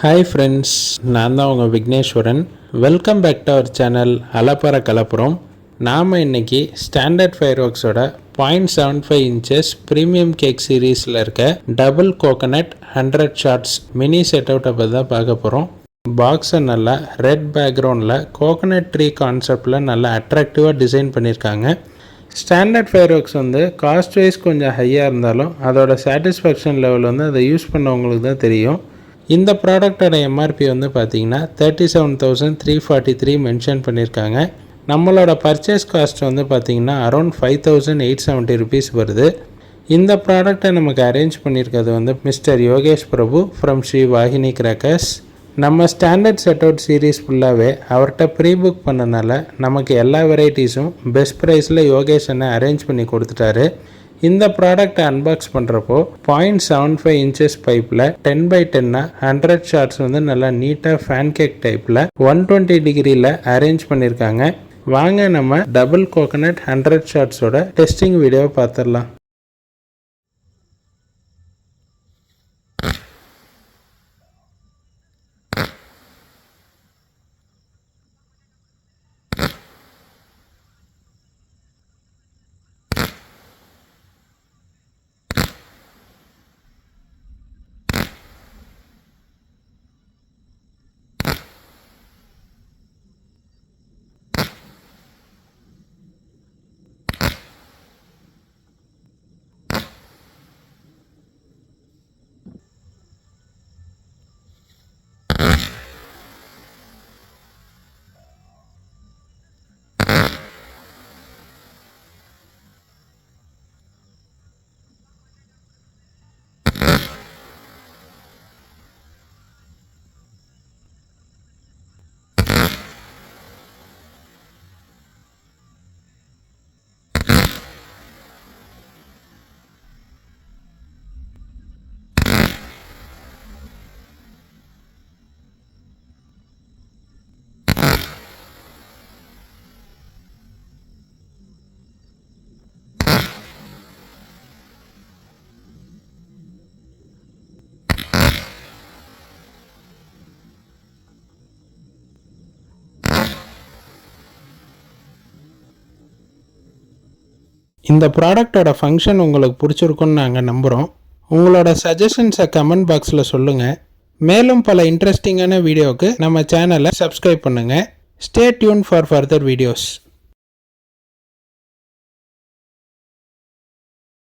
Hi friends, நான் தான் உங்கள் Vigneshwaran. Welcome back to our channel அலப்பற கலப்புறம். நாம் இன்றைக்கி ஸ்டாண்டர்ட் ஃபயர் ஒர்க்ஸோட 0.75 இன்ச்சஸ் ப்ரீமியம் கேக் சீரீஸில் இருக்க double coconut 100 shots mini set அவுட்டை பற்றி தான் பார்க்க போகிறோம். பாக்ஸை நல்லா ரெட் பேக்ரவுண்டில் கோகனட் ட்ரீ கான்செப்டில் நல்லா அட்ராக்டிவாக டிசைன் பண்ணியிருக்காங்க. Standard fireworks cost wise கொஞ்சம் ஹையாக இருந்தாலும் அதோட சாட்டிஸ்ஃபேக்ஷன் லெவல் அதை யூஸ் பண்ணவங்களுக்கு தான் தெரியும். இந்த ப்ராடக்டோட எம்ஆர்பி பார்த்தீங்கன்னா 37,343 மென்ஷன் பண்ணியிருக்காங்க. நம்மளோட பர்ச்சேஸ் காஸ்ட் பார்த்தீங்கன்னா அரௌண்ட் 5,870 ருபீஸ் வருது. இந்த ப்ராடக்டை நமக்கு அரேஞ்ச் பண்ணியிருக்கிறது mister Yogesh Prabhu from Sri Vahini crackers. நம்ம ஸ்டாண்டர்ட் செட் அவுட் சீரீஸ் ஃபுல்லாகவே அவர்கிட்ட ப்ரீ புக் பண்ணனால நமக்கு எல்லா வெரைட்டிஸும் பெஸ்ட் ப்ரைஸில் யோகேஷ் என்ன அரேஞ்ச் பண்ணி கொடுத்துட்டாரு. இந்த ப்ராடக்டை அன்பாக்ஸ் பண்ணுறப்போ 0.75 இன்ச்சஸ் பைப்பில் 10x10 100 ஷார்ட்ஸ் நல்லா நீட்டாக ஃபேன் கேக் டைப்பில் 120 டிகிரியில் அரேஞ்ச் பண்ணியிருக்காங்க. வாங்க நம்ம டபுள் கோகனட் 100 ஷார்ட்ஸோட டெஸ்டிங் வீடியோவை பார்த்துடலாம். இந்த ப்ராடக்டோட ஃபங்க்ஷன் உங்களுக்கு பிடிச்சிருக்குன்னு நாங்கள் நம்புகிறோம். உங்களோட சஜஷன்ஸை கமெண்ட் பாக்ஸில் சொல்லுங்கள். மேலும் பல இன்ட்ரெஸ்டிங்கான வீடியோவுக்கு நம்ம சேனலை சப்ஸ்கிரைப் பண்ணுங்கள். Stay tune for further videos.